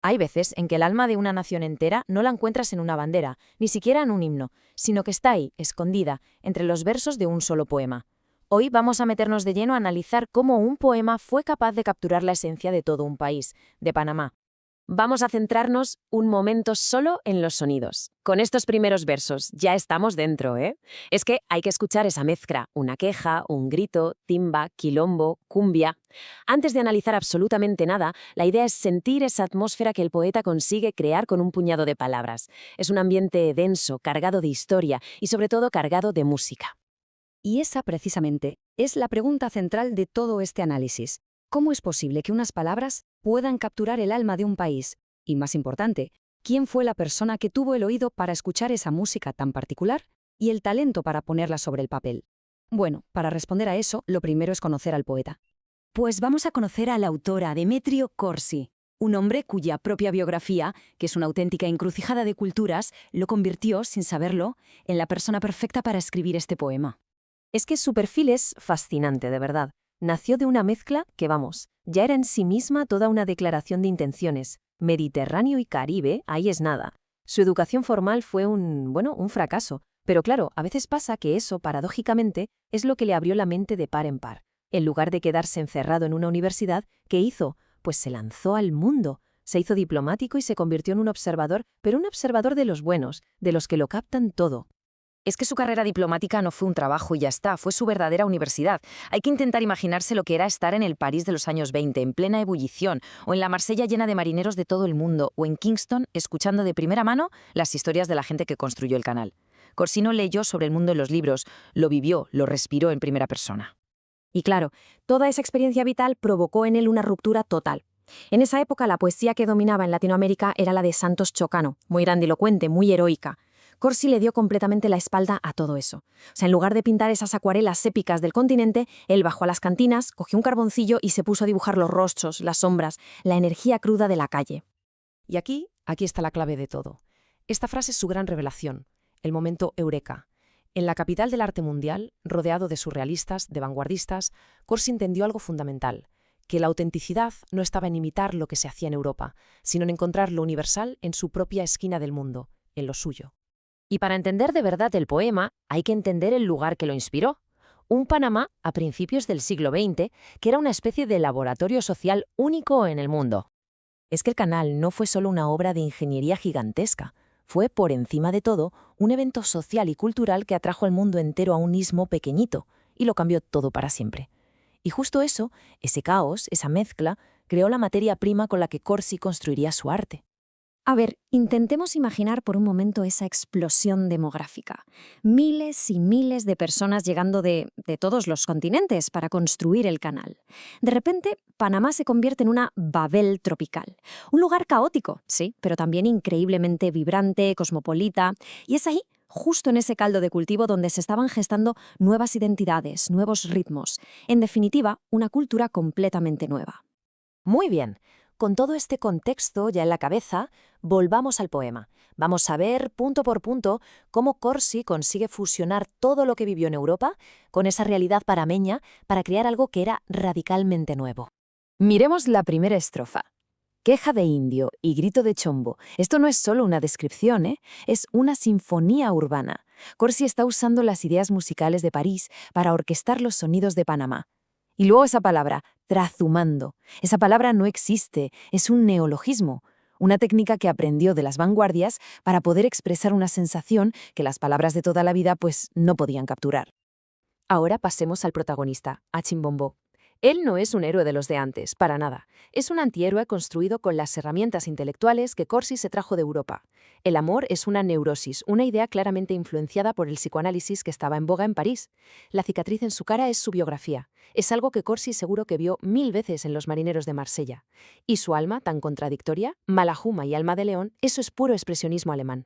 Hay veces en que el alma de una nación entera no la encuentras en una bandera, ni siquiera en un himno, sino que está ahí, escondida, entre los versos de un solo poema. Hoy vamos a meternos de lleno a analizar cómo un poema fue capaz de capturar la esencia de todo un país, de Panamá. Vamos a centrarnos un momento solo en los sonidos. Con estos primeros versos ya estamos dentro, ¿eh? Es que hay que escuchar esa mezcla, una queja, un grito, timba, quilombo, cumbia. Antes de analizar absolutamente nada, la idea es sentir esa atmósfera que el poeta consigue crear con un puñado de palabras. Es un ambiente denso, cargado de historia y sobre todo cargado de música. Y esa, precisamente, es la pregunta central de todo este análisis. ¿Cómo es posible que unas palabras puedan capturar el alma de un país? Y más importante, ¿quién fue la persona que tuvo el oído para escuchar esa música tan particular y el talento para ponerla sobre el papel? Bueno, para responder a eso, lo primero es conocer al poeta. Pues vamos a conocer al autor, a Demetrio Corsi, un hombre cuya propia biografía, que es una auténtica encrucijada de culturas, lo convirtió, sin saberlo, en la persona perfecta para escribir este poema. Es que su perfil es fascinante, de verdad. Nació de una mezcla que, vamos, ya era en sí misma toda una declaración de intenciones. Mediterráneo y Caribe, ahí es nada. Su educación formal fue un fracaso. Pero claro, a veces pasa que eso, paradójicamente, es lo que le abrió la mente de par en par. En lugar de quedarse encerrado en una universidad, ¿qué hizo? Pues se lanzó al mundo. Se hizo diplomático y se convirtió en un observador, pero un observador de los buenos, de los que lo captan todo. Es que su carrera diplomática no fue un trabajo y ya está, fue su verdadera universidad. Hay que intentar imaginarse lo que era estar en el París de los años 20, en plena ebullición, o en la Marsella llena de marineros de todo el mundo, o en Kingston, escuchando de primera mano las historias de la gente que construyó el canal. Corsi no leyó sobre el mundo en los libros, lo vivió, lo respiró en primera persona. Y claro, toda esa experiencia vital provocó en él una ruptura total. En esa época la poesía que dominaba en Latinoamérica era la de Santos Chocano, muy grandilocuente, muy heroica. Corsi le dio completamente la espalda a todo eso. O sea, en lugar de pintar esas acuarelas épicas del continente, él bajó a las cantinas, cogió un carboncillo y se puso a dibujar los rostros, las sombras, la energía cruda de la calle. Y aquí está la clave de todo. Esta frase es su gran revelación, el momento eureka. En la capital del arte mundial, rodeado de surrealistas, de vanguardistas, Corsi entendió algo fundamental, que la autenticidad no estaba en imitar lo que se hacía en Europa, sino en encontrar lo universal en su propia esquina del mundo, en lo suyo. Y para entender de verdad el poema, hay que entender el lugar que lo inspiró. Un Panamá a principios del siglo XX, que era una especie de laboratorio social único en el mundo. Es que el canal no fue solo una obra de ingeniería gigantesca, fue, por encima de todo, un evento social y cultural que atrajo al mundo entero a un istmo pequeñito y lo cambió todo para siempre. Y justo eso, ese caos, esa mezcla, creó la materia prima con la que Corsi construiría su arte. A ver, intentemos imaginar por un momento esa explosión demográfica. Miles y miles de personas llegando de todos los continentes para construir el canal. De repente, Panamá se convierte en una Babel tropical. Un lugar caótico, sí, pero también increíblemente vibrante, cosmopolita. Y es ahí, justo en ese caldo de cultivo, donde se estaban gestando nuevas identidades, nuevos ritmos. En definitiva, una cultura completamente nueva. Muy bien. Con todo este contexto ya en la cabeza, volvamos al poema. Vamos a ver, punto por punto, cómo Corsi consigue fusionar todo lo que vivió en Europa con esa realidad parameña para crear algo que era radicalmente nuevo. Miremos la primera estrofa. Queja de indio y grito de chombo. Esto no es solo una descripción, es una sinfonía urbana. Corsi está usando las ideas musicales de París para orquestar los sonidos de Panamá. Y luego esa palabra, trazumando. Esa palabra no existe, es un neologismo, una técnica que aprendió de las vanguardias para poder expresar una sensación que las palabras de toda la vida pues no podían capturar. Ahora pasemos al protagonista, a Chimbombo. Él no es un héroe de los de antes, para nada. Es un antihéroe construido con las herramientas intelectuales que Corsi se trajo de Europa. El amor es una neurosis, una idea claramente influenciada por el psicoanálisis que estaba en boga en París. La cicatriz en su cara es su biografía. Es algo que Corsi seguro que vio 1000 veces en Los marineros de Marsella. Y su alma, tan contradictoria, mala juma y alma de león, eso es puro expresionismo alemán.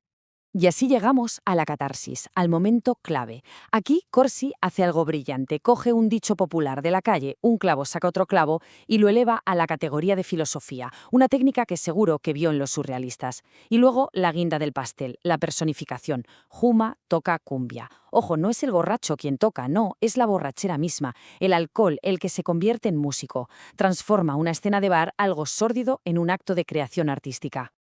Y así llegamos a la catarsis, al momento clave. Aquí Corsi hace algo brillante, coge un dicho popular de la calle, un clavo saca otro clavo, y lo eleva a la categoría de filosofía, una técnica que seguro que vio en los surrealistas. Y luego la guinda del pastel, la personificación. Juma toca cumbia. Ojo, no es el borracho quien toca, no, es la borrachera misma, el alcohol el que se convierte en músico. Transforma una escena de bar, algo sórdido, en un acto de creación artística.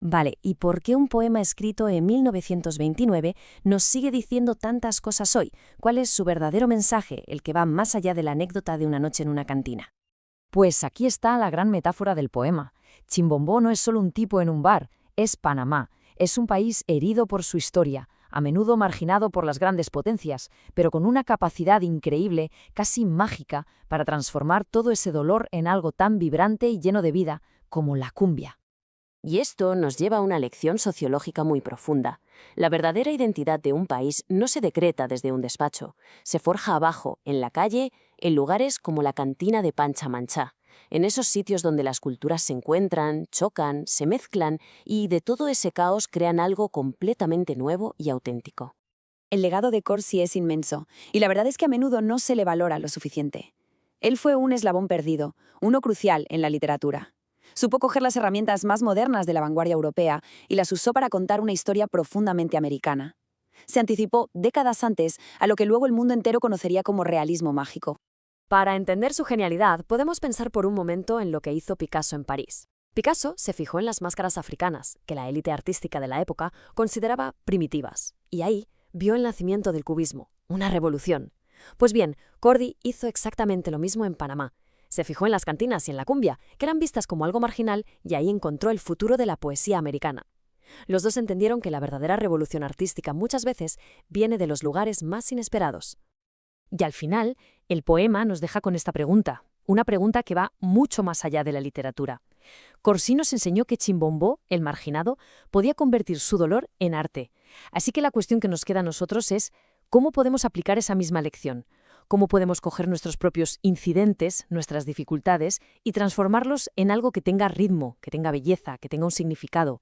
Vale, ¿y por qué un poema escrito en 1929 nos sigue diciendo tantas cosas hoy? ¿Cuál es su verdadero mensaje, el que va más allá de la anécdota de una noche en una cantina? Pues aquí está la gran metáfora del poema. Chimbombó no es solo un tipo en un bar, es Panamá. Es un país herido por su historia, a menudo marginado por las grandes potencias, pero con una capacidad increíble, casi mágica, para transformar todo ese dolor en algo tan vibrante y lleno de vida como la cumbia. Y esto nos lleva a una lección sociológica muy profunda. La verdadera identidad de un país no se decreta desde un despacho, se forja abajo, en la calle, en lugares como la cantina de Pancha Manchá, en esos sitios donde las culturas se encuentran, chocan, se mezclan y de todo ese caos crean algo completamente nuevo y auténtico. El legado de Corsi es inmenso, y la verdad es que a menudo no se le valora lo suficiente. Él fue un eslabón perdido, uno crucial en la literatura. Supo coger las herramientas más modernas de la vanguardia europea y las usó para contar una historia profundamente americana. Se anticipó décadas antes a lo que luego el mundo entero conocería como realismo mágico. Para entender su genialidad, podemos pensar por un momento en lo que hizo Picasso en París. Picasso se fijó en las máscaras africanas, que la élite artística de la época consideraba primitivas, y ahí vio el nacimiento del cubismo, una revolución. Pues bien, Cordi hizo exactamente lo mismo en Panamá. Se fijó en las cantinas y en la cumbia, que eran vistas como algo marginal, y ahí encontró el futuro de la poesía americana. Los dos entendieron que la verdadera revolución artística muchas veces viene de los lugares más inesperados. Y al final, el poema nos deja con esta pregunta, una pregunta que va mucho más allá de la literatura. Corsi nos enseñó que Chimbombó, el marginado, podía convertir su dolor en arte. Así que la cuestión que nos queda a nosotros es, ¿cómo podemos aplicar esa misma lección? ¿Cómo podemos coger nuestros propios incidentes, nuestras dificultades, y transformarlos en algo que tenga ritmo, que tenga belleza, que tenga un significado?